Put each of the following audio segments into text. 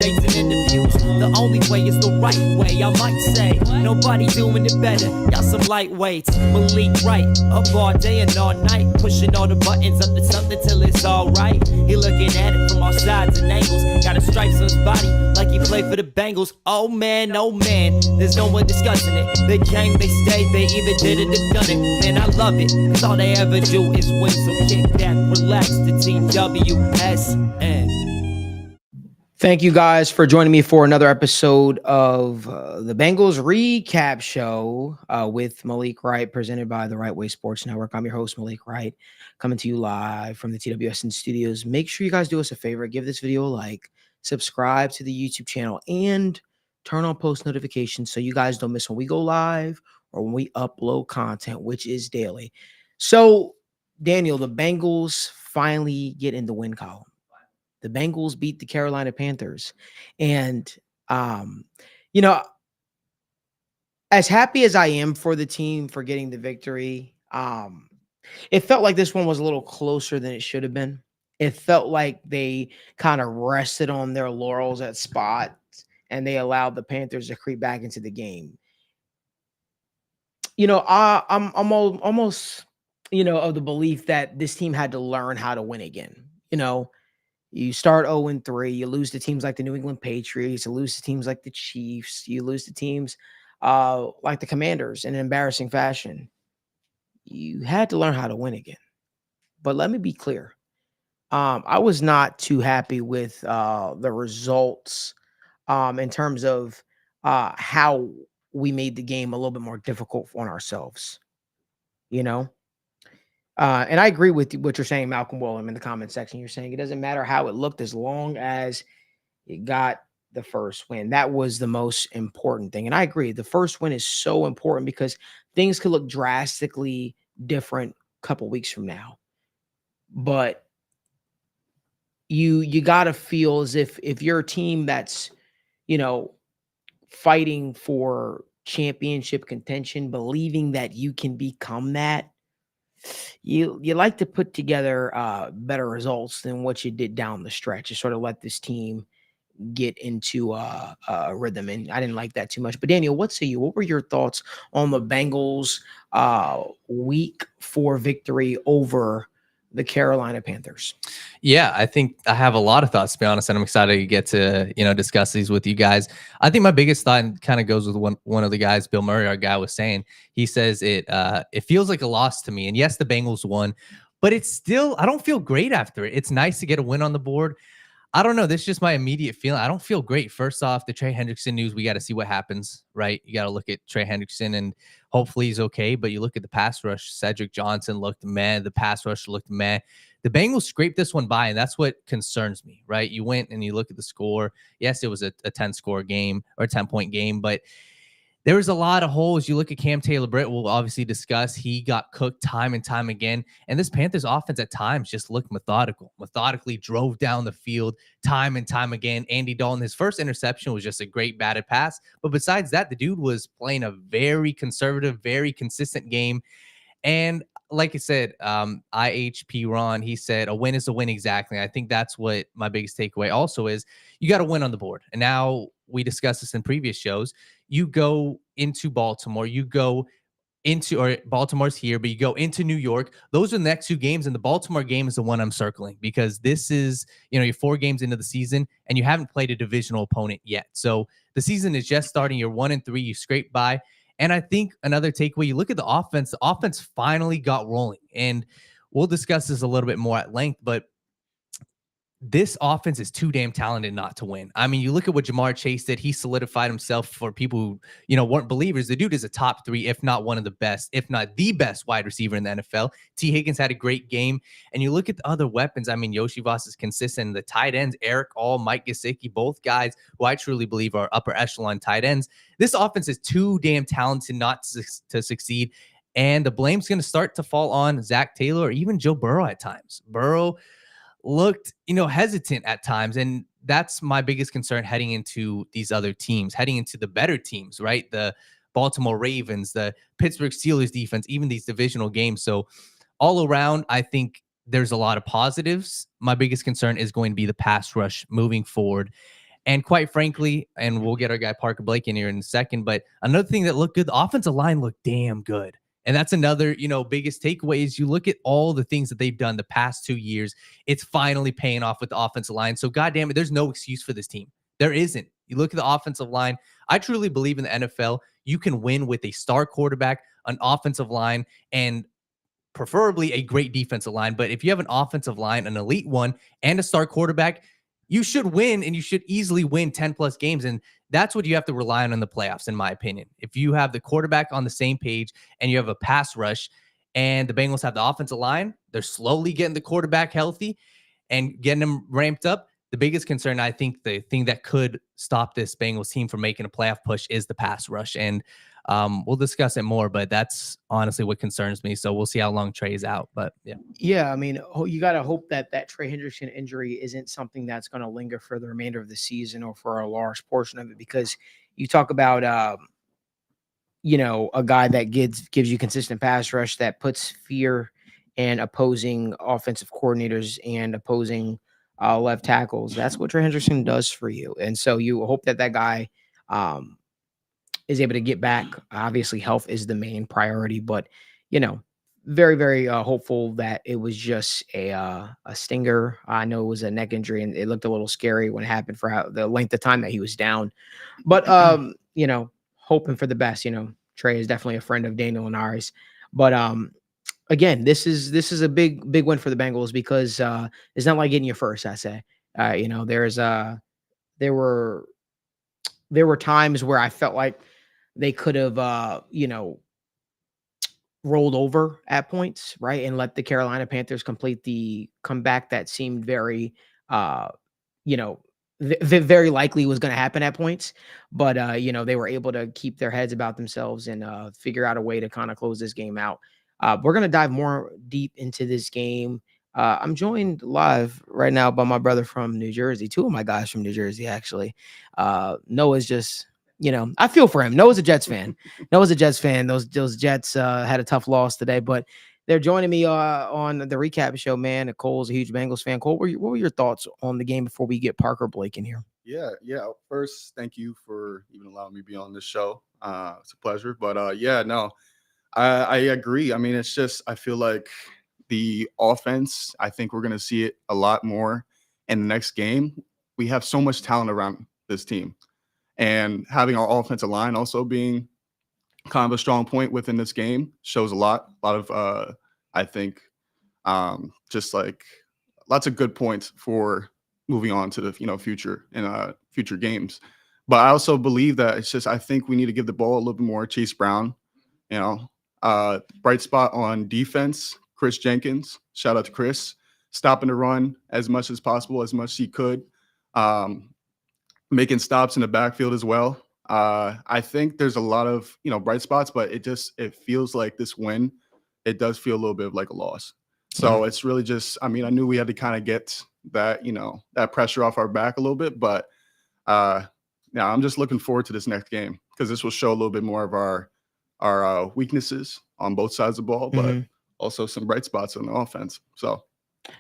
dates and interviews. The only way is the right way, I might say. Nobody doing it better, y'all some lightweights. Malik Wright, up all day and all night, pushing all the buttons up to something till it's alright. He looking at it from all sides and angles, got a stripes on his body like he played for the Bengals. Oh man, there's no one discussing it. They came, they stayed, they either did it or done it. Man, I love it, cause all they ever do is win. So kick back, relax, the TWSN. Thank you guys for joining me for another episode of the Bengals Recap Show with Malik Wright, presented by the Right Way Sports Network. I'm your host, Malik Wright, coming to you live from the TWSN studios. Make sure you guys do us a favor, give this video a like, subscribe to the YouTube channel, and turn on post notifications so you guys don't miss when we go live or when we upload content, which is daily. So, Daniel, the Bengals finally get in the win column. The Bengals beat the Carolina Panthers. And, as happy as I am for the team for getting the victory, it felt like this one was a little closer than it should have been. It felt like they kind of rested on their laurels at spots and they allowed the Panthers to creep back into the game. I'm almost, of the belief that this team had to learn how to win again. You start 0-3, you lose to teams like the New England Patriots, you lose to teams like the Chiefs, you lose to teams like the Commanders in an embarrassing fashion. You had to learn how to win again. But let me be clear. I was not too happy with the results in terms of how we made the game a little bit more difficult on ourselves, and I agree with what you're saying, Malcolm Willem, in the comment section. You're saying it doesn't matter how it looked as long as it got the first win. That was the most important thing. And I agree. The first win is so important because things could look drastically different a couple weeks from now. But you got to feel as if you're a team that's, fighting for championship contention, believing that you can become that, you like to put together better results than what you did down the stretch. You sort of let this team get into a rhythm, and I didn't like that too much. But Daniel, what say you? What were your thoughts on the Bengals' week 4 victory over the Carolina Panthers? Yeah, I think I have a lot of thoughts, to be honest, and I'm excited to get to, discuss these with you guys. I think my biggest thought, and kind of goes with one of the guys, Bill Murray, our guy, was saying. He says it feels like a loss to me. And yes, the Bengals won, but it's still, I don't feel great after it. It's nice to get a win on the board. I don't know. This is just my immediate feeling. I don't feel great. First off, the Trey Hendrickson news, we got to see what happens, right? You got to look at Trey Hendrickson, and hopefully he's okay. But you look at the pass rush, Cedric Johnson looked meh. The pass rush looked meh. The Bengals scraped this one by, and that's what concerns me, right? You went and you look at the score. Yes, it was a 10-score game or a 10-point game, but there was a lot of holes. You look at Cam Taylor-Britt, we'll obviously discuss. He got cooked time and time again. And this Panthers offense at times just looked methodically drove down the field time and time again. Andy Dalton, his first interception was just a great batted pass. But besides that, the dude was playing a very conservative, very consistent game. And like I said, IHP Ron, he said a win is a win. Exactly. I think that's what my biggest takeaway also is. You got to win on the board. And now we discussed this in previous shows. You go into Baltimore, or Baltimore's here, but you go into New York. Those are the next 2 games. And the Baltimore game is the one I'm circling because this is, you're 4 games into the season and you haven't played a divisional opponent yet. So the season is just starting. You're 1-3. You scrape by. And I think another takeaway, you look at the offense finally got rolling. And we'll discuss this a little bit more at length, but this offense is too damn talented not to win. I mean, you look at what Jamar Chase did. He solidified himself for people who, weren't believers. The dude is a top 3, if not one of the best, if not the best wide receiver in the NFL. T. Higgins had a great game. And you look at the other weapons. I mean, Yoshi Voss is consistent. The tight ends, Eric All, Mike Gesicki, both guys who I truly believe are upper echelon tight ends. This offense is too damn talented not to succeed. And the blame's going to start to fall on Zach Taylor or even Joe Burrow at times. Burrow looked, hesitant at times. And that's my biggest concern heading into these other teams, heading into the better teams, right? The Baltimore Ravens, the Pittsburgh Steelers defense, even these divisional games. So all around, I think there's a lot of positives. My biggest concern is going to be the pass rush moving forward. And quite frankly, and we'll get our guy Parker Blake in here in a second, but another thing that looked good, the offensive line looked damn good. And that's another, biggest takeaway is you look at all the things that they've done the past 2 years. It's finally paying off with the offensive line. So goddamn it, there's no excuse for this team. There isn't. You look at the offensive line. I truly believe in the NFL, you can win with a star quarterback, an offensive line, and preferably a great defensive line. But if you have an offensive line, an elite one, and a star quarterback, you should win, and you should easily win 10 plus games. And that's what you have to rely on in the playoffs, in my opinion. If you have the quarterback on the same page and you have a pass rush, and the Bengals have the offensive line, they're slowly getting the quarterback healthy and getting them ramped up. The biggest concern, I think, the thing that could stop this Bengals team from making a playoff push is the pass rush. And we'll discuss it more, but that's honestly what concerns me. So we'll see how long Trey's out. But yeah. Yeah, I mean, you got to hope that Trey Hendrickson injury isn't something that's going to linger for the remainder of the season or for a large portion of it, because you talk about, a guy that gives you consistent pass rush, that puts fear in opposing offensive coordinators and opposing left tackles. That's what Trey Hendrickson does for you. And so you hope that guy is able to get back. Obviously, health is the main priority, but, very, very hopeful that it was just a stinger. I know it was a neck injury, and it looked a little scary when it happened for the length of time that he was down. But, hoping for the best. Trey is definitely a friend of Daniel and ours. But again, this is a big win for the Bengals, because it's not like getting your first. I say, there were times where I felt like they could have rolled over at points, right, and let the Carolina Panthers complete the comeback that seemed very very likely was going to happen at points. But they were able to keep their heads about themselves and figure out a way to kind of close this game out. We're going to dive more deep into this game. I'm joined live right now by my brother from New Jersey. Two of my guys from New Jersey, actually. Noah's just, I feel for him. Noah's a Jets fan. Those Jets had a tough loss today, but they're joining me on the recap show, man. Cole's a huge Bengals fan. Cole, what were your thoughts on the game before we get Parker Blake in here? Yeah. First, thank you for even allowing me to be on this show. It's a pleasure. But I agree. I mean, it's just, I feel like the offense, I think we're going to see it a lot more in the next game. We have so much talent around this team, and having our offensive line also being kind of a strong point within this game shows a lot of, I think, just like lots of good points for moving on to the, future and future games. But I also believe that it's just, I think we need to give the ball a little bit more. Chase Brown, bright spot on defense, Chris Jenkins, shout out to Chris, stopping the run as much as possible, as much as he could, making stops in the backfield as well. I think there's a lot of, bright spots, but it feels like this win, it does feel a little bit of like a loss. So it's really just, I mean, I knew we had to kind of get that, that pressure off our back a little bit, but I'm just looking forward to this next game, because this will show a little bit more of our weaknesses on both sides of the ball, but also some bright spots on the offense. So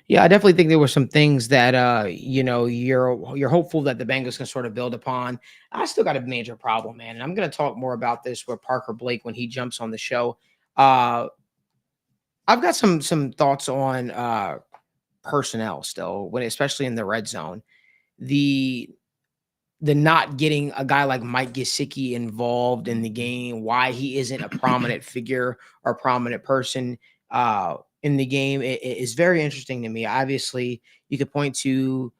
yeah, I definitely think there were some things that you're hopeful that the Bengals can sort of build upon. I still got a major problem, man, and I'm going to talk more about this with Parker Blake when he jumps on the show. I've got some thoughts on personnel still, especially in the red zone. The not getting a guy like Mike Gesicki involved in the game, why he isn't a prominent figure or prominent person in the game, it is very interesting to me. Obviously, you could point to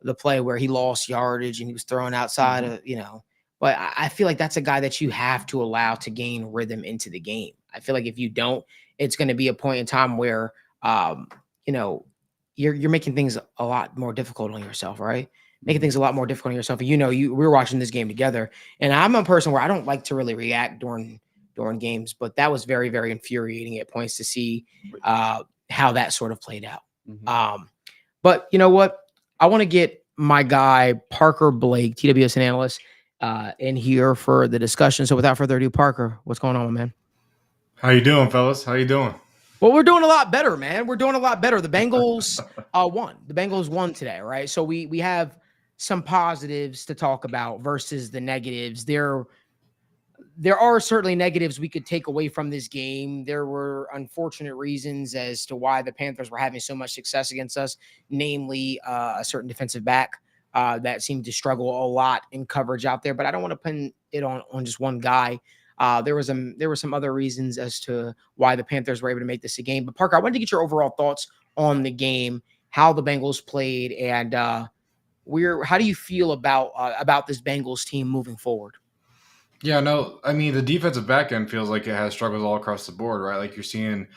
the play where he lost yardage and he was thrown outside of, but I feel like that's a guy that you have to allow to gain rhythm into the game. I feel like if you don't, it's going to be a point in time where, you're making things a lot more difficult on yourself, right? Making things a lot more difficult on yourself. And we're watching this game together, and I'm a person where I don't like to really react during games, but that was very, very infuriating at points to see how that sort of played out. But you know what? I want to get my guy, Parker Blake, TWSN analyst, in here for the discussion. So without further ado, Parker, what's going on, man? How you doing, fellas? How you doing? Well, we're doing a lot better, man. We're doing a lot better. The Bengals won. The Bengals won today, right? So we have some positives to talk about versus the negatives. There are certainly negatives we could take away from this game. There were unfortunate reasons as to why the Panthers were having so much success against us, namely a certain defensive back that seemed to struggle a lot in coverage out there. But I don't want to pin it on just one guy. There were some other reasons as to why the Panthers were able to make this a game. But Parker, I wanted to get your overall thoughts on the game, how the Bengals played, and how do you feel about this Bengals team moving forward? Yeah, no, I mean, the defensive back end feels like it has struggles all across the board, right? Like you're seeing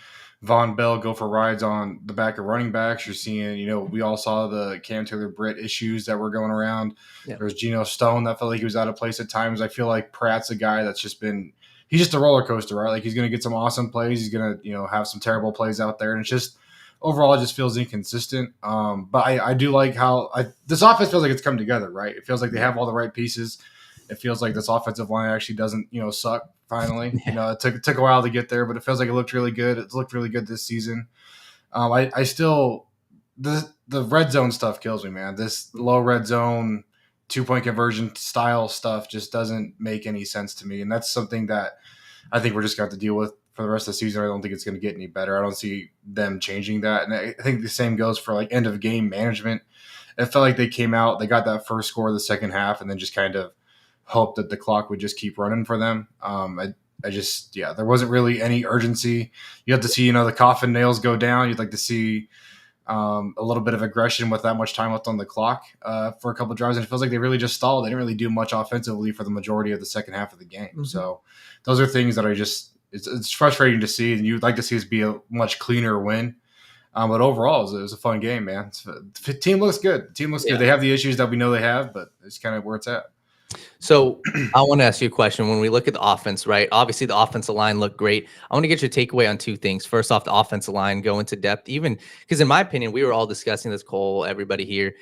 Von Bell go for rides on the back of running backs. You're seeing, we all saw the Cam Taylor-Britt issues that were going around. Yeah. There was Geno Stone that felt like he was out of place at times. I feel like Pratt's a guy that's he's just a roller coaster, right? Like he's going to get some awesome plays. He's going to, have some terrible plays out there. And it's just, overall, it just feels inconsistent. But I do like how this offense feels like it's come together, right? It feels like they have all the right pieces. It feels like this offensive line actually doesn't, suck finally. It took a while to get there, but it feels like it looked really good. It's looked really good this season. I still, the red zone stuff kills me, man. This low red zone 2-point conversion style stuff just doesn't make any sense to me. And that's something that I think we're just going to have to deal with for the rest of the season. I don't think it's going to get any better. I don't see them changing that. And I think the same goes for like end of game management. It felt like they came out, they got that first score of the second half, and then just kind of hope that the clock would just keep running for them. There wasn't really any urgency. You have to see, the coffin nails go down. You'd like to see a little bit of aggression with that much time left on the clock for a couple of drives. And it feels like they really just stalled. They didn't really do much offensively for the majority of the second half of the game. Mm-hmm. So those are things that it's frustrating to see. And you'd like to see us be a much cleaner win. But overall, it was a fun game, man. The team looks good. Good. They have the issues that we know they have, but it's kind of where it's at. So I want to ask you a question. When we look at the offense, right? Obviously, the offensive line looked great. I want to get your takeaway on two things. First off, the offensive line, go into depth, even because in my opinion, we were all discussing this, Cole, everybody here.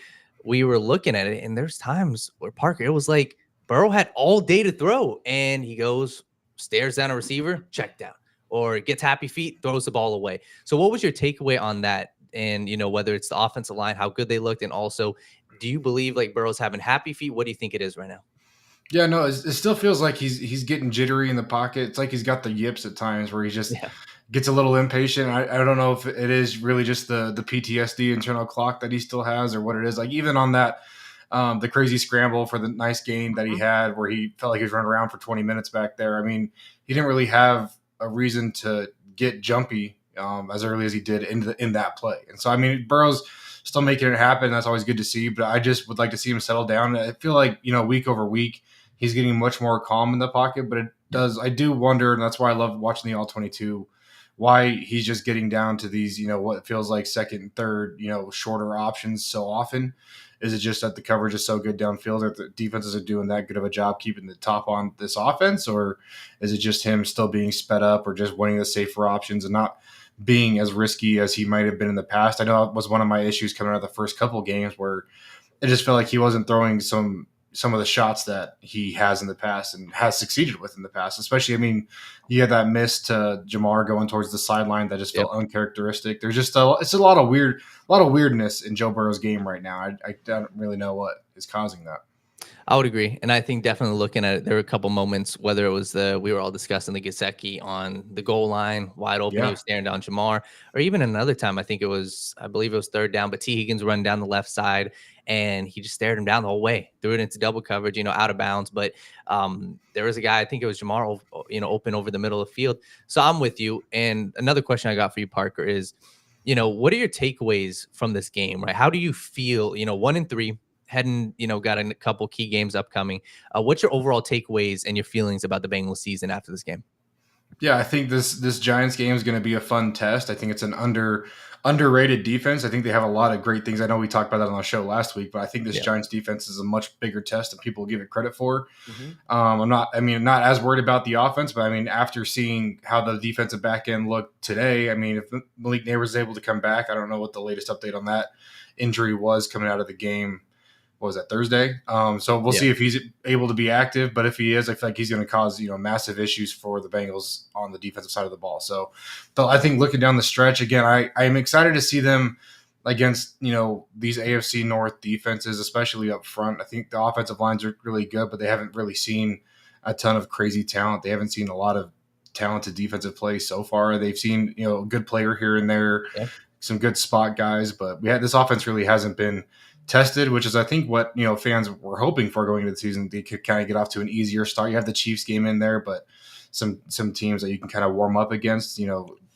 We were looking at it, and there's times where Parker, it was like Burrow had all day to throw, and he goes, stares down a receiver, check down, or gets happy feet, throws the ball away. So what was your takeaway on that? And, whether it's the offensive line, how good they looked, and also, do you believe like Burrow's having happy feet? What do you think it is right now? Yeah, no, it still feels like he's getting jittery in the pocket. It's like he's got the yips at times where he just gets a little impatient. I don't know if it is really just the PTSD internal clock that he still has or what it is. Like even on that, the crazy scramble for the nice gain that he had where he felt like he was running around for 20 minutes back there. I mean, he didn't really have a reason to get jumpy as early as he did in that play. And so, I mean, Burrow's still making it happen. That's always good to see, but I just would like to see him settle down. I feel like, week over week, he's getting much more calm in the pocket, but I do wonder, and that's why I love watching the All-22, why he's just getting down to these, what feels like second and third, shorter options so often. Is it just that the coverage is so good downfield that the defenses are doing that good of a job keeping the top on this offense? Or is it just him still being sped up or just winning the safer options and not being as risky as he might have been in the past? I know that was one of my issues coming out of the first couple of games where it just felt like he wasn't throwing some of the shots that he has in the past and has succeeded with in the past. Especially, I mean, you had that miss to Jamar going towards the sideline that just felt uncharacteristic. There's just it's a lot of weirdness in Joe Burrow's game right now. I don't really know what is causing that. I would agree. And I think definitely looking at it, there were a couple moments, whether it was we were all discussing the Gesicki on the goal line, wide open, he was staring down Jamar, or even another time, I believe it was third down, but T. Higgins running down the left side and he just stared him down the whole way, threw it into double coverage, out of bounds. But there was a guy, I think it was Jamar, open over the middle of the field. So I'm with you. And another question I got for you, Parker, is, what are your takeaways from this game, right? How do you feel, 1-3, heading, got a couple key games upcoming. What's your overall takeaways and your feelings about the Bengals season after this game? Yeah, I think this Giants game is going to be a fun test. I think it's an underrated defense. I think they have a lot of great things. I know we talked about that on the show last week, but I think this Giants defense is a much bigger test than people give it credit for. Mm-hmm. I'm not as worried about the offense, but I mean, after seeing how the defensive back end looked today, I mean, if Malik Wright was able to come back, I don't know what the latest update on that injury was coming out of the game. What was that, Thursday? So we'll see if he's able to be active. But if he is, I feel like he's going to cause massive issues for the Bengals on the defensive side of the ball. So I think looking down the stretch again, I am excited to see them against, these AFC North defenses, especially up front. I think the offensive lines are really good, but they haven't really seen a ton of crazy talent. They haven't seen a lot of talented defensive play so far. They've seen, a good player here and there, some good spot guys, but this offense really hasn't been tested, which is, I think, what, fans were hoping for going into the season. They could kind of get off to an easier start. You have the Chiefs game in there, but some teams that you can kind of warm up against,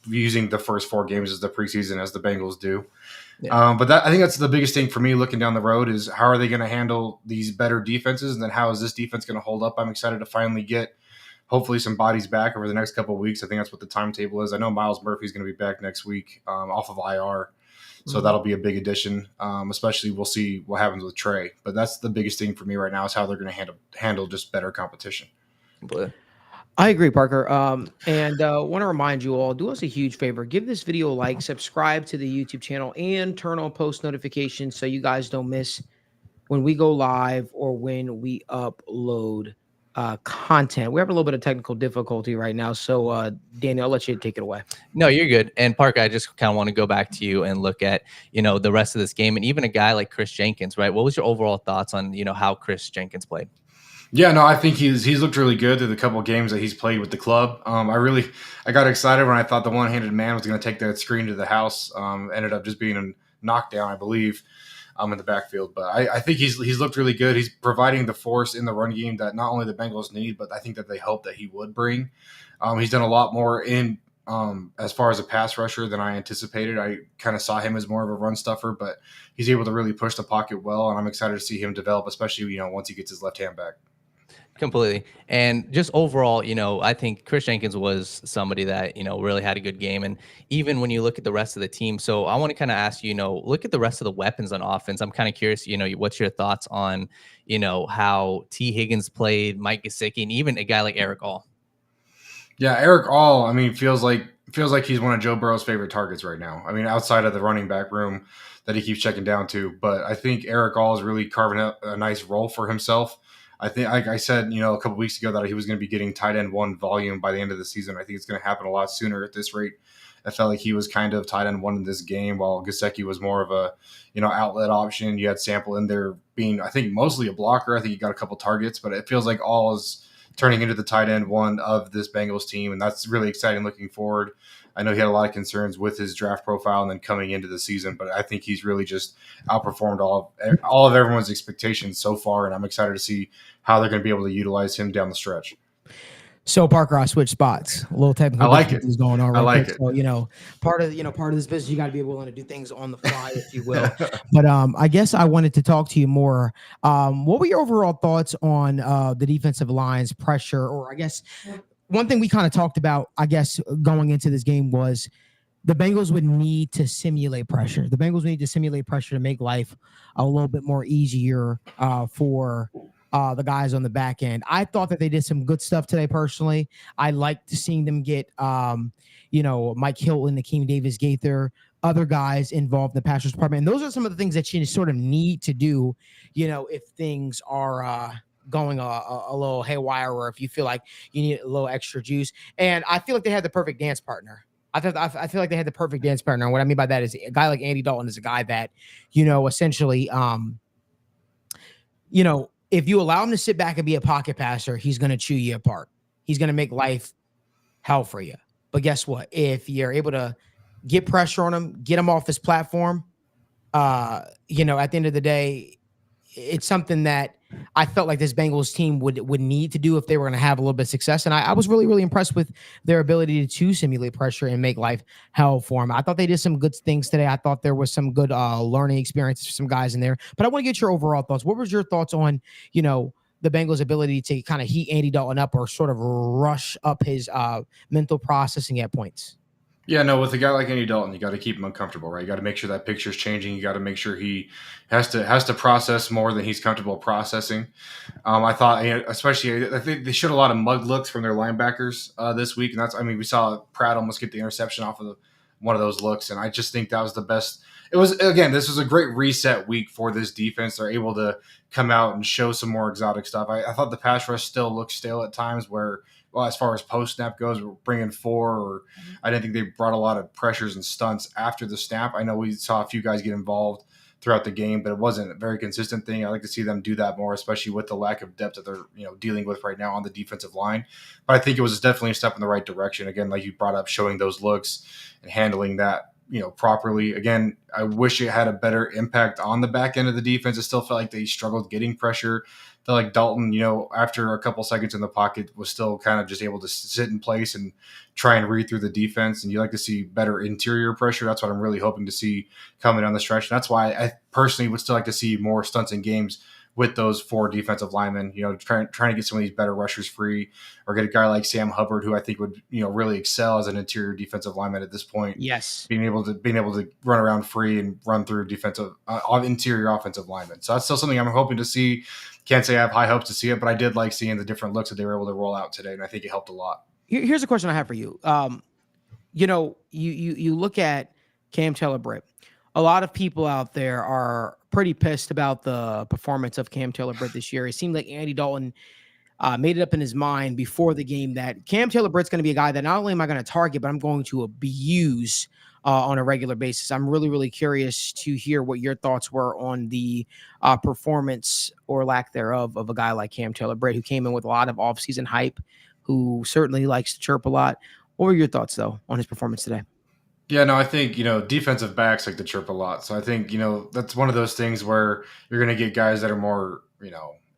using the first 4 games as the preseason, as the Bengals do. Yeah. But I think that's the biggest thing for me looking down the road is how are they going to handle these better defenses, and then how is this defense going to hold up? I'm excited to finally get hopefully some bodies back over the next couple of weeks. I think that's what the timetable is. I know Miles Murphy's going to be back next week off of IR, so that'll be a big addition. Especially we'll see what happens with Trey, but that's the biggest thing for me right now is how they're going to handle just better competition. I agree, Parker. And want to remind you all, do us a huge favor. Give this video a like, subscribe to the YouTube channel, and turn on post notifications so you guys don't miss when we go live or when we upload content. We have a little bit of technical difficulty right now. So, Danny, I'll let you take it away. No, you're good. And Parker, I just kind of want to go back to you and look at, the rest of this game. And even a guy like Chris Jenkins, right? What was your overall thoughts on, how Chris Jenkins played? Yeah, no, I think he's looked really good through the couple of games that he's played with the club. I got excited when I thought the one-handed man was going to take that screen to the house. Ended up just being a knockdown, I believe, in the backfield. But I think he's looked really good. He's providing the force in the run game that not only the Bengals need, but I think that they hope that he would bring. He's done a lot more in as far as a pass rusher than I anticipated. I kind of saw him as more of a run stuffer, but he's able to really push the pocket well, and I'm excited to see him develop, especially once he gets his left hand back. Completely. And just overall, I think Chris Jenkins was somebody that, really had a good game. And even when you look at the rest of the team, so I want to kind of ask you, look at the rest of the weapons on offense. I'm kind of curious, what's your thoughts on, how T. Higgins played, Mike Gesicki, and even a guy like Eric All? Yeah, Eric All, feels like he's one of Joe Burrow's favorite targets right now. Outside of the running back room that he keeps checking down to. But I think Eric All is really carving out a nice role for himself. I think, like I said, a couple weeks ago that he was going to be getting tight end 1 volume by the end of the season. I think it's going to happen a lot sooner at this rate. I felt like he was kind of tight end 1 in this game, while Gesicki was more of a, outlet option. You had Sample in there being, I think, mostly a blocker. I think he got a couple targets, but it feels like All is turning into the tight end 1 of this Bengals team, and that's really exciting looking forward. I know he had a lot of concerns with his draft profile and then coming into the season, but I think he's really just outperformed all of everyone's expectations so far, and I'm excited to see how they're going to be able to utilize him down the stretch. So Parker, I switched spots. A little technical difficulties going on. I like it. So part of this business, you got to be willing to do things on the fly, if you will. But I guess I wanted to talk to you more. What were your overall thoughts on the defensive line's pressure, or I guess one thing we kind of talked about, I guess, going into this game was the Bengals would need to simulate pressure. The Bengals need to simulate pressure to make life a little bit more easier for the guys on the back end. I thought that they did some good stuff today, personally. I liked seeing them get, Mike Hilton, Akeem Davis-Gaither, other guys involved in the pass rush department. And those are some of the things that you sort of need to do, if things are going a little haywire, or if you feel like you need a little extra juice. And I feel like they had the perfect dance partner. I feel like they had the perfect dance partner. And what I mean by that is a guy like Andy Dalton is a guy that, essentially, if you allow him to sit back and be a pocket passer, he's going to chew you apart. He's going to make life hell for you. But guess what? If you're able to get pressure on him, get him off his platform, at the end of the day, it's something that I felt like this Bengals team would need to do if they were going to have a little bit of success. And I was really, really impressed with their ability to simulate pressure and make life hell for them. I thought they did some good things today. I thought there was some good learning experiences for some guys in there. But I want to get your overall thoughts. What was your thoughts on, the Bengals' ability to kind of heat Andy Dalton up or sort of rush up his mental processing at points? Yeah, no, with a guy like Andy Dalton, you got to keep him uncomfortable, right? You got to make sure that picture's changing. You got to make sure he has to process more than he's comfortable processing. I thought, especially, I think they showed a lot of mug looks from their linebackers this week, and we saw Pratt almost get the interception off of one of those looks, and I just think that was the best this was a great reset week for this defense. They're able to come out and show some more exotic stuff. I thought the pass rush still looked stale at times where, well, as far as post snap goes, we're bringing 4, or I didn't think they brought a lot of pressures and stunts after the snap. I know we saw a few guys get involved throughout the game, but it wasn't a very consistent thing. I like to see them do that more, especially with the lack of depth that they're dealing with right now on the defensive line. But I think it was definitely a step in the right direction. Again, like you brought up, showing those looks and handling that properly. Again, I wish it had a better impact on the back end of the defense. It still felt like they struggled getting pressure. I felt like Dalton, after a couple seconds in the pocket, was still kind of just able to sit in place and try and read through the defense. And you like to see better interior pressure. That's what I'm really hoping to see coming down the stretch. And that's why I personally would still like to see more stunts in games with those 4 defensive linemen, trying to get some of these better rushers free, or get a guy like Sam Hubbard, who I think would, really excel as an interior defensive lineman at this point. Yes. Being able to run around free and run through interior offensive linemen. So that's still something I'm hoping to see. Can't say I have high hopes to see it, but I did like seeing the different looks that they were able to roll out today. And I think it helped a lot. Here's a question I have for you. You look at Cam Taylor-Britt. A lot of people out there are pretty pissed about the performance of Cam Taylor-Britt this year. It seemed like Andy Dalton made it up in his mind before the game that Cam Taylor-Britt's going to be a guy that not only am I going to target, but I'm going to abuse on a regular basis. I'm really, really curious to hear what your thoughts were on the performance or lack thereof of a guy like Cam Taylor-Britt, who came in with a lot of offseason hype, who certainly likes to chirp a lot. What were your thoughts, though, on his performance today? Yeah, no, I think, defensive backs like to chirp a lot. So I think, that's one of those things where you're going to get guys that are more,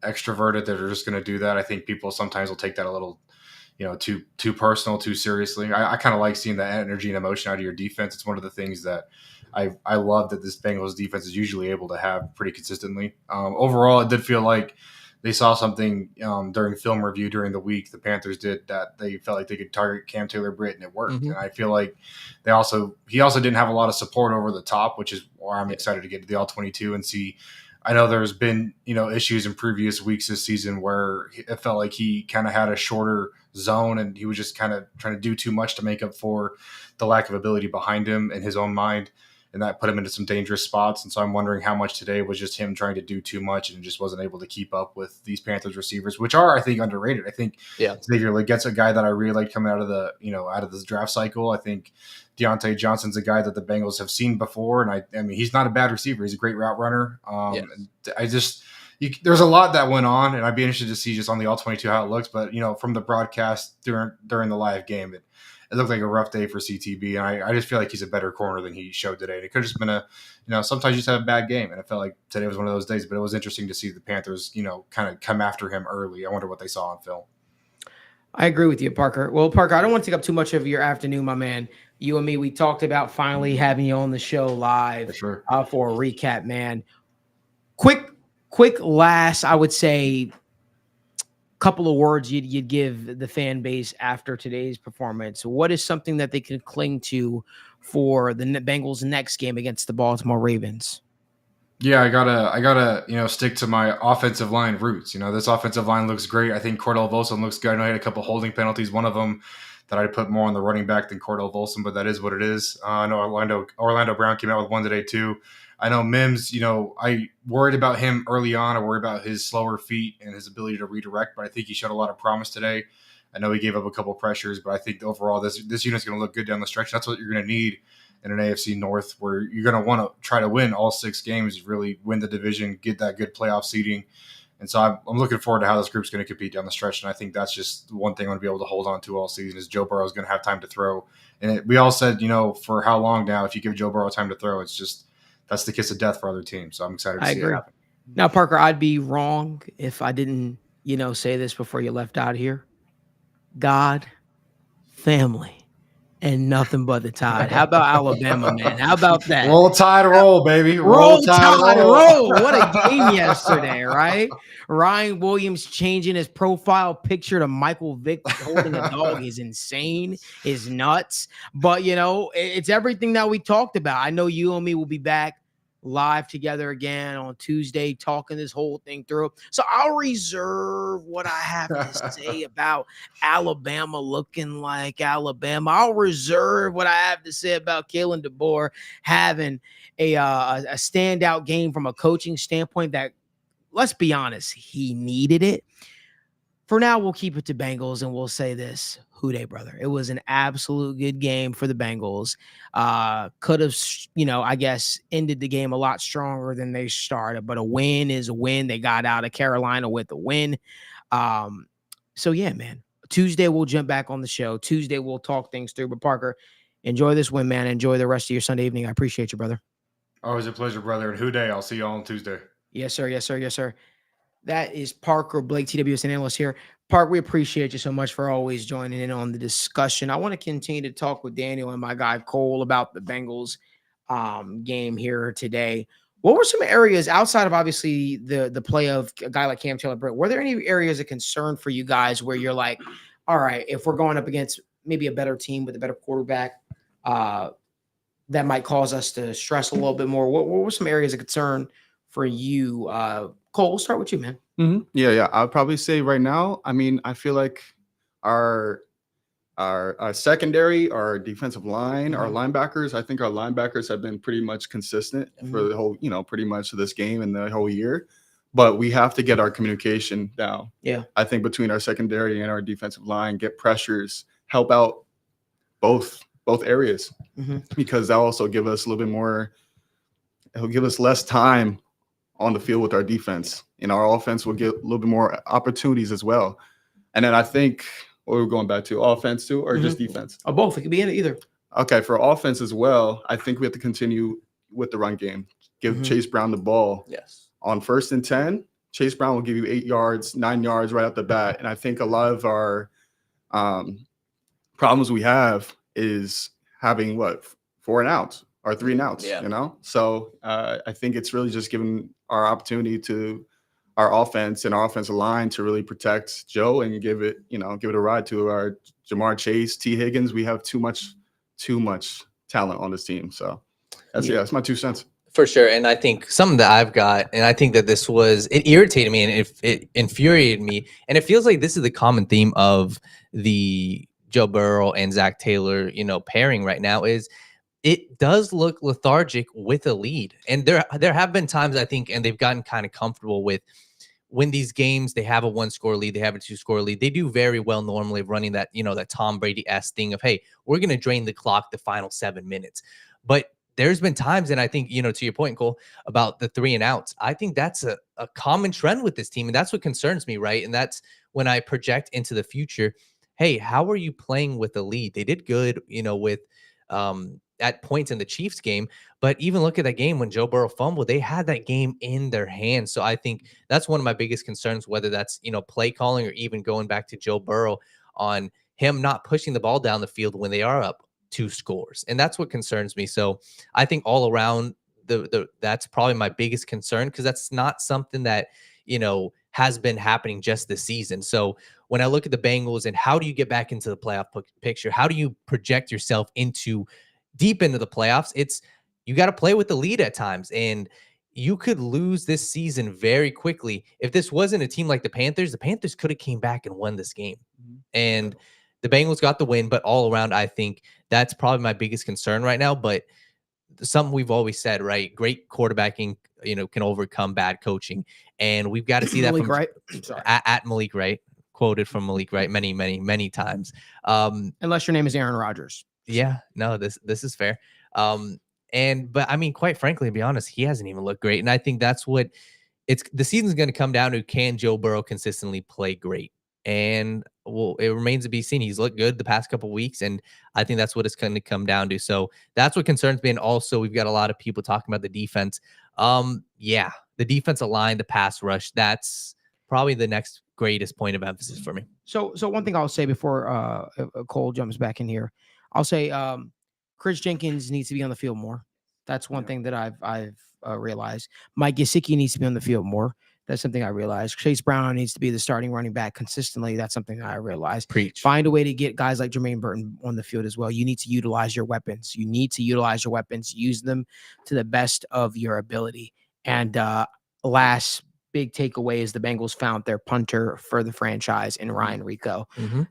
extroverted that are just going to do that. I think people sometimes will take that a little, too personal, too seriously. I kind of like seeing that energy and emotion out of your defense. It's one of the things that I love that this Bengals defense is usually able to have pretty consistently. Overall, it did feel like they saw something during film review during the week. The Panthers did that. They felt like they could target Cam Taylor-Britt, and it worked. Mm-hmm. And I feel like he also didn't have a lot of support over the top, which is why I'm excited to get to the All-22 and see. I know there's been issues in previous weeks this season where it felt like he kind of had a shorter zone, and he was just kind of trying to do too much to make up for the lack of ability behind him in his own mind. And that put him into some dangerous spots. And so I'm wondering how much today was just him trying to do too much and just wasn't able to keep up with these Panthers receivers, which are, I think, underrated. I think Xavier Leggett's a guy that I really like coming out of the draft cycle. I think Deontay Johnson's a guy that the Bengals have seen before. And I mean, he's not a bad receiver. He's a great route runner. There's a lot that went on, and I'd be interested to see just on the All-22 how it looks. But, from the broadcast during the live game, it looked like a rough day for CTB, and I just feel like he's a better corner than he showed today. And it could have just been sometimes you just have a bad game, and I felt like today was one of those days. But it was interesting to see the Panthers, kind of come after him early. I wonder what they saw on film. I agree with you, Parker. Well, Parker, I don't want to take up too much of your afternoon, my man. You and me, we talked about finally having you on the show live for a recap, man. Quick last, I would say, couple of words you'd give the fan base after today's performance. What is something that they can cling to for the Bengals' next game against the Baltimore Ravens? Yeah, I gotta stick to my offensive line roots. This offensive line looks great. I think Cordell Volson looks good. I know he had a couple holding penalties. One of them that I'd put more on the running back than Cordell Volson, but that is what it is. I know Orlando Brown came out with one today too. I know Mims, I worried about him early on. I worried about his slower feet and his ability to redirect, but I think he showed a lot of promise today. I know he gave up a couple pressures, but I think overall this unit's going to look good down the stretch. That's what you're going to need in an AFC North, where you're going to want to try to win all 6 games, really win the division, get that good playoff seeding. And so I'm looking forward to how this group's going to compete down the stretch. And I think that's just one thing I'm going to be able to hold on to all season is Joe Burrow is going to have time to throw. And we all said, for how long now, if you give Joe Burrow time to throw, it's just that's the kiss of death for other teams. So I'm excited to see it happen. Now, Parker, I'd be wrong if I didn't, say this before you left out here. God, family, and nothing but the Tide. How about Alabama, man? How about that? Roll Tide, roll, baby. Roll Tide, roll. What a game yesterday, right? Ryan Williams changing his profile picture to Michael Vick holding a dog is insane, is nuts. But, it's everything that we talked about. I know you and me will be back live together again on Tuesday, talking this whole thing through. So I'll reserve what I have to say about Alabama looking like Alabama. I'll reserve what I have to say about Kalen DeBoer having a standout game from a coaching standpoint that, let's be honest, he needed it. For now, we'll keep it to Bengals, and we'll say this. Who dey, brother? It was an absolute good game for the Bengals. Could have, I guess, ended the game a lot stronger than they started, but a win is a win. They got out of Carolina with a win. So, yeah, man. Tuesday, we'll jump back on the show. Tuesday, we'll talk things through. But, Parker, enjoy this win, man. Enjoy the rest of your Sunday evening. I appreciate you, brother. Always a pleasure, brother. And who day? I'll see you all on Tuesday. Yes, sir. Yes, sir. Yes, sir. That is Parker Blake, TWSN analyst here. Park, we appreciate you so much for always joining in on the discussion. I want to continue to talk with Daniel and my guy Cole about the Bengals game here today. What were some areas outside of obviously the play of a guy like Cam Taylor-Britt? Were there any areas of concern for you guys where you're like, all right, if we're going up against maybe a better team with a better quarterback, that might cause us to stress a little bit more? What were some areas of concern for you? Cole, we'll start with you, man. Mm-hmm. Yeah. I'd probably say right now, I mean, I feel like our secondary, our defensive line, our linebackers, I think our linebackers have been pretty much consistent for the whole, pretty much this game and the whole year. But we have to get our communication down. Yeah. I think between our secondary and our defensive line, get pressures, help out both areas, because that'll also give us a little bit more, it'll give us less time on the field with our defense. Our offense will get a little bit more opportunities as well. And then I think, what we're going back to, offense too, or just defense? Or both. It could be in either. Okay, for offense as well, I think we have to continue with the run game. Give Chase Brown the ball. Yes. On 1st and 10, Chase Brown will give you 8 yards, 9 yards right off the bat. And I think a lot of our problems we have is having 4 and outs or 3 and outs, So I think it's really just giving our opportunity to our offense and our offensive line to really protect Joe and give it a ride to our Jamar Chase, T. Higgins. We have too much talent on this team. So that's my 2 cents. For sure. And I think something that I've got, and I think that it irritated me and it infuriated me. And it feels like this is the common theme of the Joe Burrow and Zach Taylor, pairing right now is it does look lethargic with a lead. And there have been times, I think, and they've gotten kind of comfortable with when these games, they have a 1-score lead, they have a 2-score lead. They do very well normally running that, that Tom Brady-esque thing of, hey, we're going to drain the clock the final 7 minutes. But there's been times, and I think, to your point, Cole, about the 3 and outs, I think that's a common trend with this team. And that's what concerns me, right? And that's when I project into the future, hey, how are you playing with the lead? They did good, with at points in the Chiefs game, but even look at that game when Joe Burrow fumbled, they had that game in their hands. So I think that's one of my biggest concerns, whether that's, play calling or even going back to Joe Burrow on him not pushing the ball down the field when they are up 2 scores. And that's what concerns me. So I think all around that's probably my biggest concern, because that's not something that, has been happening just this season. So when I look at the Bengals and how do you get back into the playoff picture, how do you project yourself deep into the playoffs? You got to play with the lead at times, and you could lose this season very quickly. If this wasn't a team like the Panthers could have came back and won this game. And the Bengals got the win, but all around, I think that's probably my biggest concern right now. But something we've always said, right? Great quarterbacking, can overcome bad coaching. And we've got to see that Malik from Wright. At Malik Wright, quoted from Malik Wright many, many, many times. Unless your name is Aaron Rodgers. Yeah, no, this is fair. But I mean, quite frankly, to be honest, he hasn't even looked great. And I think that's what the season's going to come down to. Can Joe Burrow consistently play great? And it remains to be seen. He's looked good the past couple of weeks, and I think that's what it's going to come down to. So that's what concerns me. And also, we've got a lot of people talking about the defense. The defensive line, the pass rush, that's probably the next greatest point of emphasis for me. So one thing I'll say before Cole jumps back in here, I'll say Chris Jenkins needs to be on the field more. That's one thing that I've realized. Mike Gesicki needs to be on the field more. That's something I realized. Chase Brown needs to be the starting running back consistently. That's something that I realized. Preach. Find a way to get guys like Jermaine Burton on the field as well. You need to utilize your weapons. Use them to the best of your ability. And last big takeaway is the Bengals found their punter for the franchise in Ryan Rico.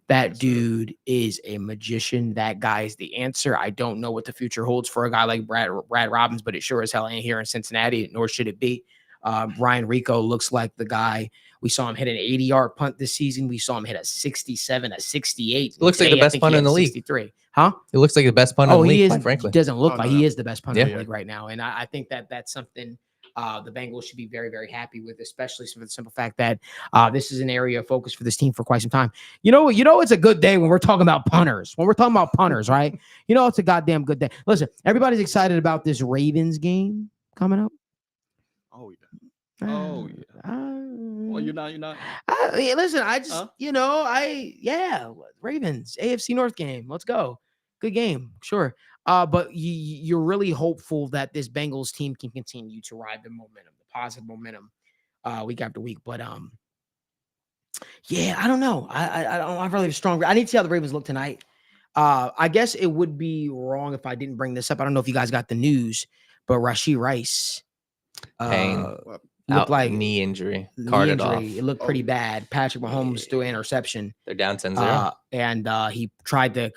That dude is a magician. That guy is the answer. I don't know what the future holds for a guy like Brad Robbins, but it sure as hell ain't here in Cincinnati, nor should it be. Ryan Rico looks like the guy. We saw him hit an 80-yard punt this season. We saw him hit a 67, a 68. It looks like the best punter in the league. 63. Huh? It looks like the best punter in the league, quite frankly. He doesn't look like no. he is the best punter in the Yeah. league right now. And I think that's something the Bengals should be very, very happy with, especially for the simple fact that this is an area of focus for this team for quite some time. You know, it's a good day when we're talking about punters. Right? It's a goddamn good day. Listen, everybody's excited about this Ravens game coming up. Oh yeah. Oh yeah. Well, you're not. Listen, I just, Ravens, AFC North game. Let's go. Good game. Sure. But you're really hopeful that this Bengals team can continue to ride the momentum, the positive momentum, week after week. But, I don't know. I don't really have a strong, I need to see how the Ravens look tonight. I guess it would be wrong if I didn't bring this up. I don't know if you guys got the news, but Rashee Rice, Looked like knee injury, carted off. It looked pretty bad. Patrick Mahomes threw an interception. They're down 10-0. And he tried to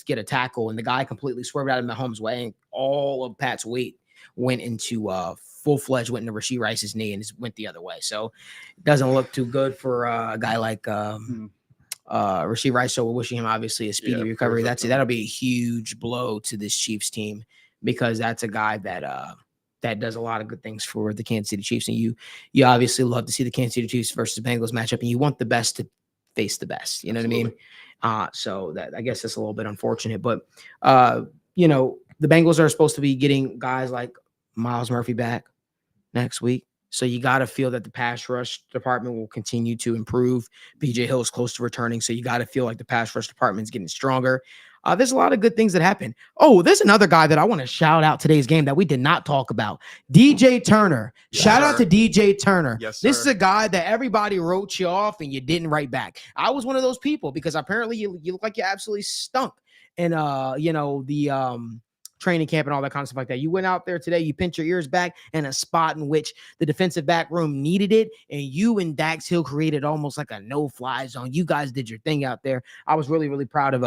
get a tackle, and the guy completely swerved out of Mahomes' way, and all of Pat's weight went into Rashee Rice's knee and went the other way. So it doesn't look too good for a guy like Rashee Rice. So we're wishing him obviously a speedy recovery. That'll be a huge blow to this Chiefs team, because that's a guy that does a lot of good things for the Kansas City Chiefs. And you obviously love to see the Kansas City Chiefs versus Bengals matchup, and you want the best to face the best. You know Absolutely. what I mean? So that, I guess that's a little bit unfortunate, but the Bengals are supposed to be getting guys like Myles Murphy back next week. So you got to feel that the pass rush department will continue to improve. BJ Hill is close to returning. So you got to feel like the pass rush department is getting stronger. There's a lot of good things that happen. Oh, there's another guy that I want to shout out today's game that we did not talk about. DJ Turner. Yes, Shout sir. out to DJ Turner. Yes, This sir. is a guy that everybody wrote you off and you didn't write back. I was one of those people, because apparently you look like you absolutely stunk in the training camp and all that kind of stuff like that. You went out there today, you pinched your ears back in a spot in which the defensive back room needed it, and you and Dax Hill created almost like a no-fly zone. You guys did your thing out there. I was really, really proud of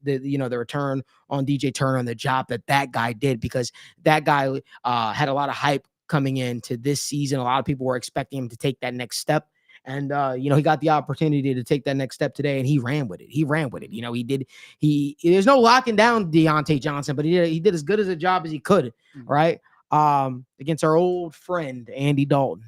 the return on DJ Turner and the job that guy did, because that guy had a lot of hype coming into this season. A lot of people were expecting him to take that next step. And, he got the opportunity to take that next step today, and he ran with it. There's no locking down Deontay Johnson, but he did as good as a job as he could, right? Against our old friend, Andy Dalton.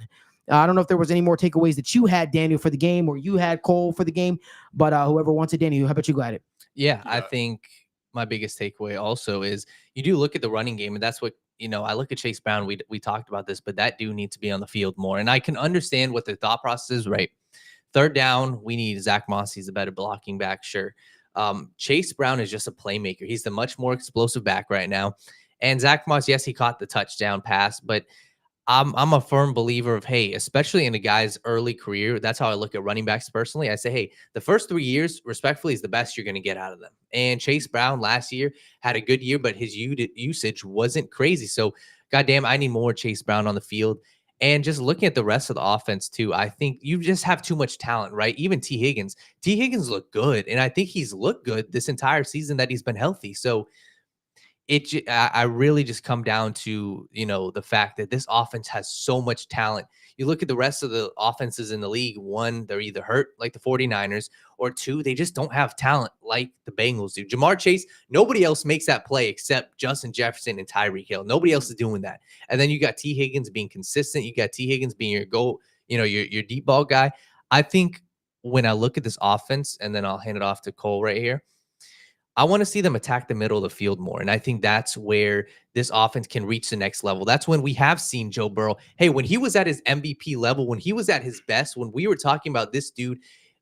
I don't know if there was any more takeaways that you had, Daniel, for the game, or you had Cole for the game, but whoever wants it, Daniel, how about you go at it? Yeah, I think my biggest takeaway also is you do look at the running game, and that's what, I look at Chase Brown. We talked about this, but that dude needs to be on the field more. And I can understand what the thought process is, right? Third down, we need Zach Moss. He's a better blocking back, sure. Chase Brown is just a playmaker. He's the much more explosive back right now. And Zach Moss, yes, he caught the touchdown pass, but I'm a firm believer of, hey, especially in a guy's early career, that's how I look at running backs personally. I say, hey, the first 3 years, respectfully, is the best you're going to get out of them. And Chase Brown last year had a good year, but his usage wasn't crazy. So, goddamn, I need more Chase Brown on the field. And just looking at the rest of the offense, too, I think you just have too much talent, right? Even T. Higgins looked good. And I think he's looked good this entire season that he's been healthy. So, I really just come down to, the fact that this offense has so much talent. You look at the rest of the offenses in the league, one, they're either hurt like the 49ers, or two, they just don't have talent like the Bengals do. Jamar Chase, nobody else makes that play except Justin Jefferson and Tyreek Hill. Nobody else is doing that. And then you got T. Higgins being consistent. You got T. Higgins being your goal, your deep ball guy. I think when I look at this offense, and then I'll hand it off to Cole right here, I want to see them attack the middle of the field more. And I think that's where this offense can reach the next level. That's when we have seen Joe Burrow. Hey, when he was at his MVP level, when he was at his best, when we were talking about this dude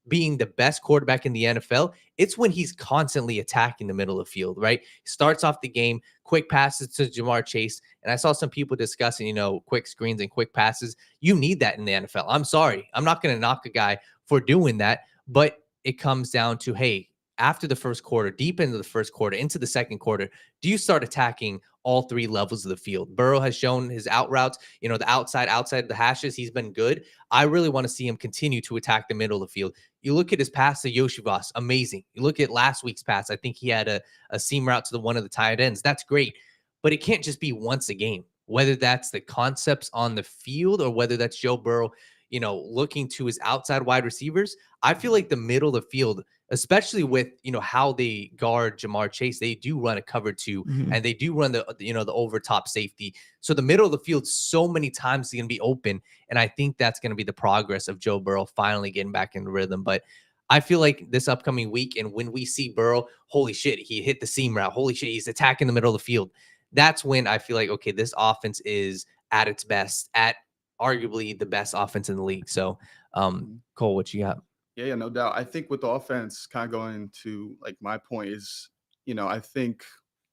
being the best quarterback in the NFL, it's when he's constantly attacking the middle of the field, right? He starts off the game, quick passes to Jamar Chase. And I saw some people discussing, quick screens and quick passes. You need that in the NFL. I'm sorry. I'm not going to knock a guy for doing that, but it comes down to, hey, after the first quarter, deep into the first quarter, into the second quarter, do you start attacking all three levels of the field? Burrow has shown his out routes, the outside of the hashes. He's been good. I really want to see him continue to attack the middle of the field. You look at his pass to Yoshivas, amazing. You look at last week's pass. I think he had a seam route to one of the tight ends. That's great. But it can't just be once a game, whether that's the concepts on the field or whether that's Joe Burrow, looking to his outside wide receivers. I feel like the middle of the field, especially with, how they guard Jamar Chase, they do run a cover 2 and they do run the over top safety. So the middle of the field so many times is going to be open. And I think that's going to be the progress of Joe Burrow finally getting back in the rhythm. But I feel like this upcoming week, and when we see Burrow, holy shit, he hit the seam route. Holy shit, he's attacking the middle of the field. That's when I feel like, okay, this offense is at its best, at arguably the best offense in the league. So, Cole, what you got? Yeah, no doubt. I think with the offense, kind of going to like my point is, I think,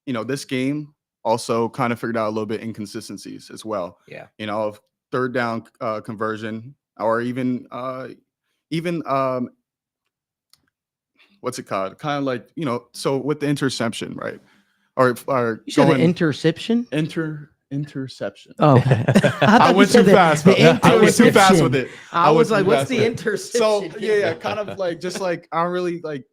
this game also kind of figured out a little bit inconsistencies as well. Yeah. Of third down conversion, or even what's it called? Kind of like, so with the interception, right? Or You said an interception? Interception. Oh, okay. I went too fast. I went too fast with it. I was like, what's the interception? So yeah, kind of like just like I'm really like,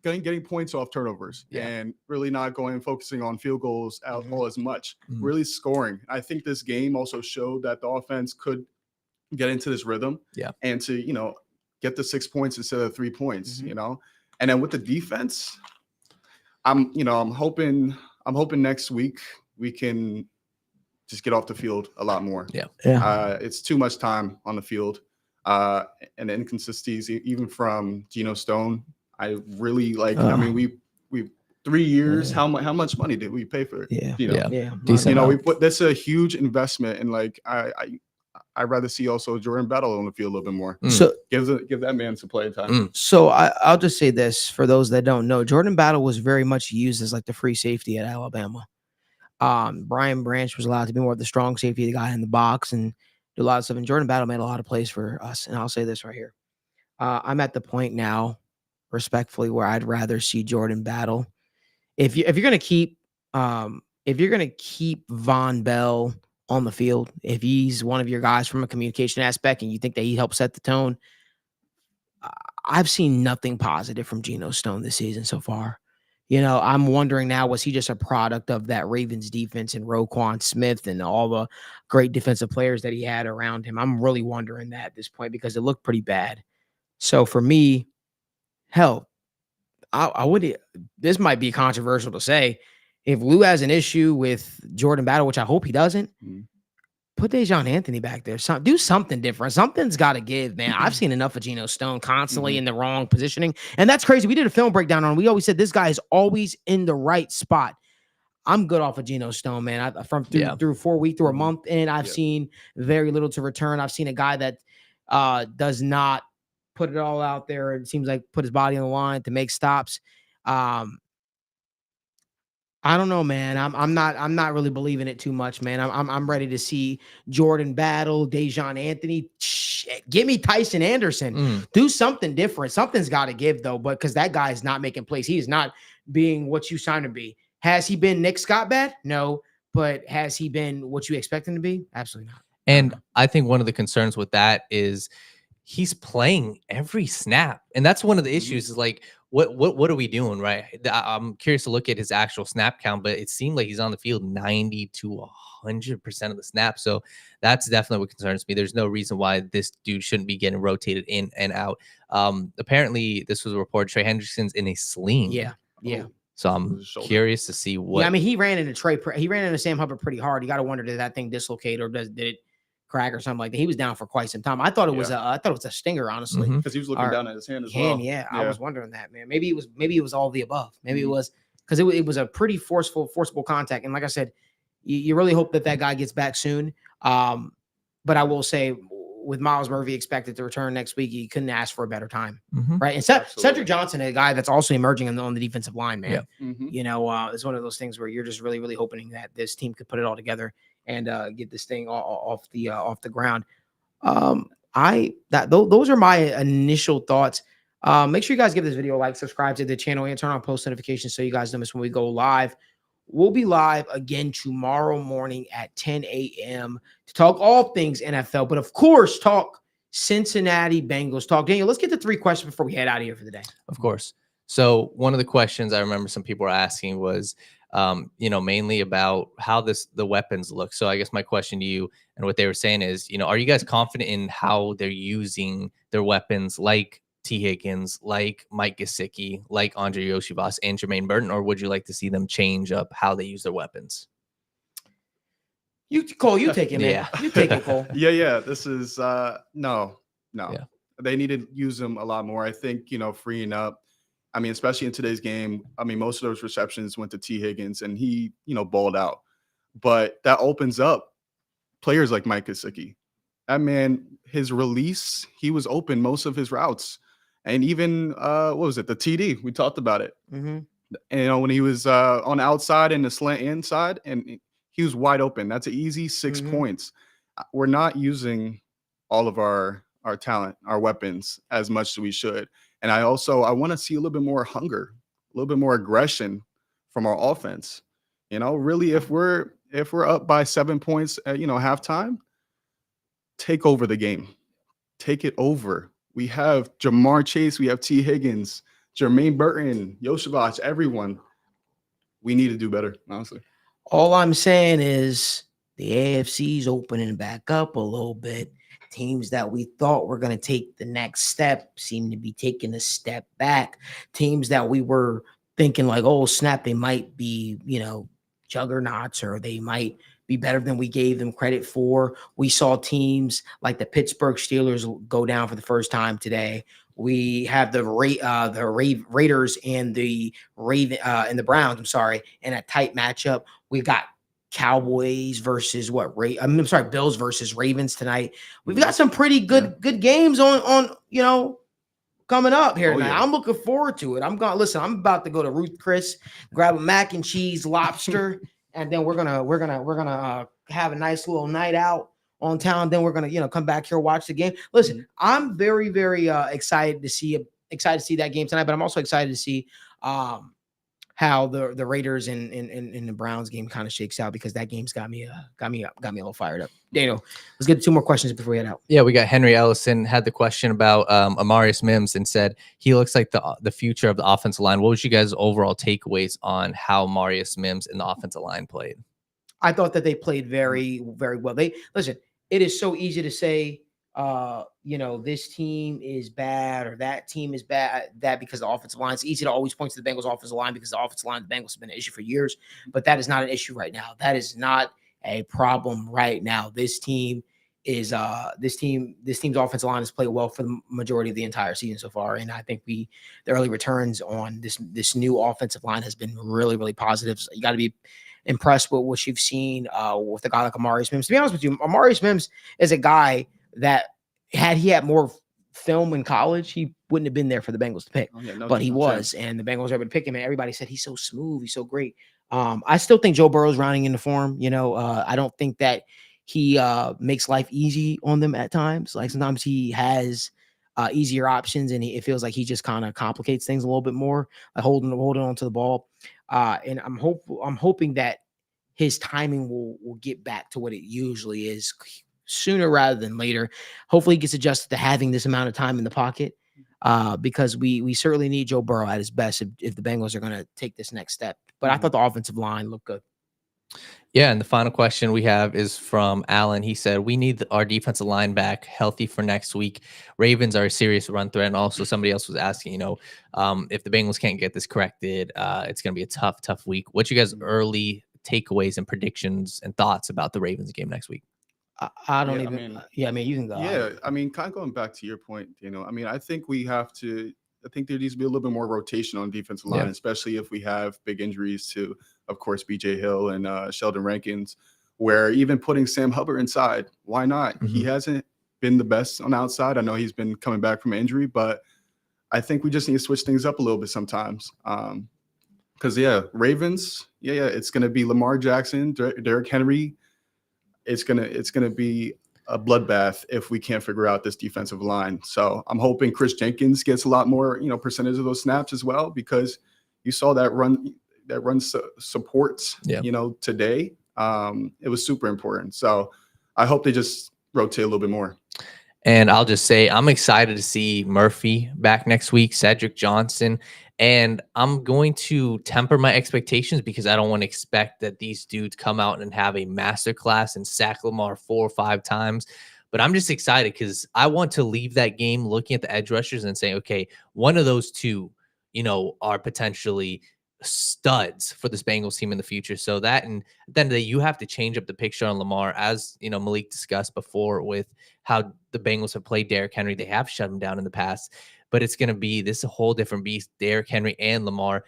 getting points off turnovers and really not focusing on field goals all as much. Really scoring. I think this game also showed that the offense could get into this rhythm. Yeah. And to get the 6 points instead of 3 points. And then with the defense, I'm hoping next week we can just get off the field a lot more. Yeah. It's too much time on the field. And the inconsistencies, even from Geno Stone, I really like. I mean, we 3 years. How much money did we pay for it? Yeah. Decent we put that's a huge investment, and like I'd rather see also Jordan Battle on the field a little bit more. So give that man some play time. So I'll just say this for those that don't know: Jordan Battle was very much used as like the free safety at Alabama. Brian Branch was allowed to be more of the strong safety, the guy in the box, and do a lot of stuff. And Jordan Battle made a lot of plays for us. And I'll say this right here: I'm at the point now, respectfully, where I'd rather see Jordan Battle. If you're gonna keep Von Bell on the field, if he's one of your guys from a communication aspect, and you think that he helps set the tone, I've seen nothing positive from Geno Stone this season so far. I'm wondering now, was he just a product of that Ravens defense and Roquan Smith and all the great defensive players that he had around him? I'm really wondering that at this point, because it looked pretty bad. So for me, hell, I would. This might be controversial to say. If Lou has an issue with Jordan Battle, which I hope he doesn't, put Dejon Anthony back there. Do something different. Something's got to give, man. I've seen enough of Geno Stone constantly in the wrong positioning. And that's crazy. We did a film breakdown on him. We always said this guy is always in the right spot. I'm good off of Geno Stone, man. Through 4 weeks, through a month, and I've seen very little to return. I've seen a guy that does not put it all out there. It seems like put his body on the line to make stops. I don't know, man. I'm not really believing it too much, man. I'm ready to see Jordan Battle, Dejon Anthony. Shit, give me Tyson Anderson. Do something different. Something's got to give, though, but because that guy is not making plays. He is not being what you signed to be. Has he been Nick Scott bad? No, but has he been what you expect him to be? Absolutely not. And I think one of the concerns with that is he's playing every snap, and that's one of the issues. Is like, what are we doing, right? I'm curious to look at his actual snap count, but it seemed like he's on the field 90 to 100% of the snaps. So that's definitely what concerns me. There's no reason why this dude shouldn't be getting rotated in and out. Apparently, this was a report. Trey Hendrickson's in a sling. Yeah. So I'm curious to see what. Yeah, I mean, he ran into Sam Hubbard pretty hard. You got to wonder, did that thing dislocate or did it crack or something like that? He was down for quite some time. I thought it was a stinger, honestly, because he was looking down at his hand as well. Yeah, I was wondering that, man. Maybe it was all the above. Maybe it was because it was a pretty forcible contact. And like I said, you really hope that guy gets back soon. But I will say, with Miles Murphy expected to return next week, you couldn't ask for a better time, Mhm. right? And Cedric Johnson, a guy that's also emerging on the defensive line, man. Yeah. You know, it's one of those things where you're just really, really hoping that this team could put it all together and get this thing off the ground. Those are my initial thoughts. Make sure you guys give this video a like, subscribe to the channel, and turn on post notifications so you guys don't miss when we go live. We'll be live again tomorrow morning at 10 a.m. to talk all things NFL, but of course, talk Cincinnati Bengals. Talk Daniel. Let's get to 3 questions before we head out of here for the day. Of course. So one of the questions I remember some people were asking was, mainly about how the weapons look. So I guess my question to you and what they were saying is, are you guys confident in how they're using their weapons, like T. Higgins, like Mike Gesicki, like Andre Yoshibas, and Jermaine Burton, or would you like to see them change up how they use their weapons? Cole, you take it, man. Yeah. You take it, Cole. Yeah. This is no. Yeah. They need to use them a lot more. I think, freeing up. I mean, especially in today's game, I mean, most of those receptions went to T. Higgins and he, balled out. But that opens up players like Mike Gesicki. That man, his release, he was open most of his routes. And even, what was it? The TD, we talked about it. Mm-hmm. And, when he was on the outside and the slant inside, and he was wide open. That's an easy 6 points. We're not using all of our talent, our weapons, as much as we should. And I want to see a little bit more hunger, a little bit more aggression from our offense. Really, if we're up by 7 points at, halftime, take over the game. Take it over. We have Jamar Chase, we have T. Higgins, Jermaine Burton, Yoshibach, everyone. We need to do better, honestly. All I'm saying is the AFC's opening back up a little bit. Teams that we thought were going to take the next step seem to be taking a step back. Teams that we were thinking like, oh, snap, they might be, juggernauts, or they might be better than we gave them credit for. We saw teams like the Pittsburgh Steelers go down for the first time today. We have the Raiders and the Browns, in a tight matchup. We've got Cowboys versus Bills versus Ravens tonight. We've got some pretty good games on coming up here tonight. Yeah. I'm looking forward to it. I'm about to go to Ruth Chris, grab a mac and cheese lobster, and then we're gonna have a nice little night out on town. Then we're gonna come back here, watch the game. Listen, I'm very, very excited to see that game tonight, but I'm also excited to see how the Raiders and the Browns game kind of shakes out, because that game's got me a little fired up. Daniel, let's get to 2 more questions before we head out. Yeah, we got Henry Ellison had the question about Amarius Mims and said he looks like the future of the offensive line. What was you guys' overall takeaways on how Amarius Mims and the offensive line played? I thought that they played very, very well. Listen, it is so easy to say, this team is bad or that team is bad, that because the offensive line. It's easy to always point to the Bengals offensive line because the offensive line of the Bengals has been an issue for years, but that is not an issue right now. That is not a problem right now. This team's offensive line has played well for the majority of the entire season so far. And I think the early returns on this new offensive line has been really, really positive. So you got to be impressed with what you've seen with a guy like Amarius Mims. To be honest with you, Amarius Mims is a guy that had he had more film in college, he wouldn't have been there for the Bengals to pick. But he was, and the Bengals were able to pick him, and everybody said he's so smooth, he's so great. I still think Joe Burrow's rounding into form. I don't think that he makes life easy on them at times. Like sometimes he has easier options, and it feels like he just kind of complicates things a little bit more, like holding on to the ball. And I'm hoping that his timing will get back to what it usually is sooner rather than later. Hopefully he gets adjusted to having this amount of time in the pocket, because we certainly need Joe Burrow at his best if the Bengals are going to take this next step. But I thought the offensive line looked good. Yeah, and the final question we have is from Alan. He said, we need our defensive line back healthy for next week. Ravens are a serious run threat. And also somebody else was asking, if the Bengals can't get this corrected, it's going to be a tough week. What's you guys' early takeaways and predictions and thoughts about the Ravens game next week? I don't even. You can go. Yeah, kind of going back to your point, I think there needs to be a little bit more rotation on defensive line, especially if we have big injuries to, of course, BJ Hill and Sheldon Rankins, where even putting Sam Hubbard inside, why not? Mm-hmm. He hasn't been the best on the outside. I know he's been coming back from injury, but I think we just need to switch things up a little bit sometimes. Because Ravens, it's gonna be Lamar Jackson, Derrick Henry. It's gonna be a bloodbath if we can't figure out this defensive line. So I'm hoping Chris Jenkins gets a lot more, percentage of those snaps as well, because you saw that run supports, today. It was super important. So I hope they just rotate a little bit more. And I'll just say I'm excited to see Murphy back next week, Cedric Johnson, and I'm going to temper my expectations because I don't want to expect that these dudes come out and have a masterclass and sack Lamar 4 or 5 times. But I'm just excited because I want to leave that game looking at the edge rushers and saying, okay, one of those two, are potentially studs for this Bengals team in the future. So that, and then you have to change up the picture on Lamar, as Malik discussed before with how the Bengals have played Derrick Henry. They have shut him down in the past, but it's going to be this a whole different beast, Derrick Henry and Lamar.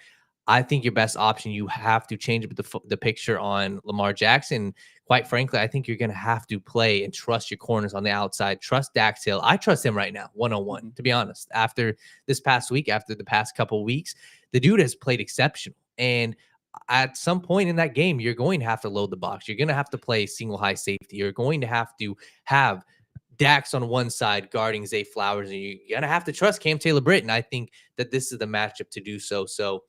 I think your best option, you have to change up the picture on Lamar Jackson. Quite frankly, I think you're going to have to play and trust your corners on the outside. Trust Dax Hill. I trust him right now, 101, to be honest. After this past week, after the past couple of weeks, the dude has played exceptional. And at some point in that game, you're going to have to load the box. You're going to have to play single high safety. You're going to have Dax on one side guarding Zay Flowers, and you're going to have to trust Cam Taylor-Britt. And I think that this is the matchup to do so. So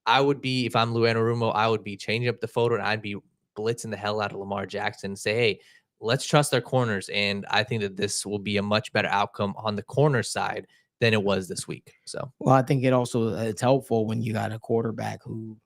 I would be, if I'm Lou Anarumo, I would be changing up the photo, and I'd be blitzing the hell out of Lamar Jackson and say, hey, let's trust our corners. And I think that this will be a much better outcome on the corner side than it was this week. So, well, I think it's helpful when you got a quarterback who,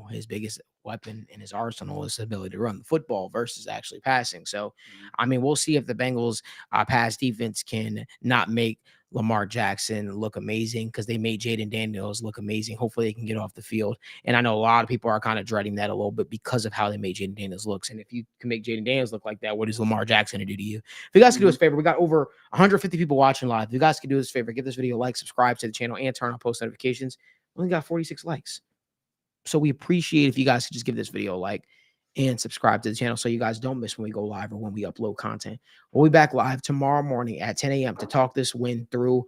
his biggest weapon in his arsenal is his ability to run the football versus actually passing. So, I mean, we'll see if the Bengals pass defense can not make Lamar Jackson look amazing, because they made Jaden Daniels look amazing. Hopefully they can get off the field. And I know a lot of people are kind of dreading that a little bit because of how they made Jaden Daniels looks. And if you can make Jaden Daniels look like that, what is Lamar Jackson to do to you? If you guys can do us a favor, we got over 150 people watching live. If you guys can do us a favor, give this video a like, subscribe to the channel, and turn on post notifications. We only got 46 likes. So we appreciate if you guys could just give this video a like and subscribe to the channel so you guys don't miss when we go live or when we upload content. We'll be back live tomorrow morning at 10 a.m. to talk this win through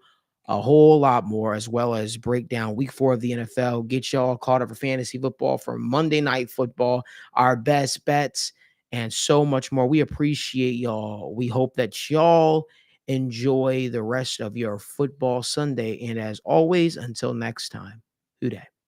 a whole lot more, as well as break down week 4 of the NFL, get y'all caught up for fantasy football, for Monday Night Football, our best bets, and so much more. We appreciate y'all. We hope that y'all enjoy the rest of your football Sunday. And as always, until next time, Who Dat?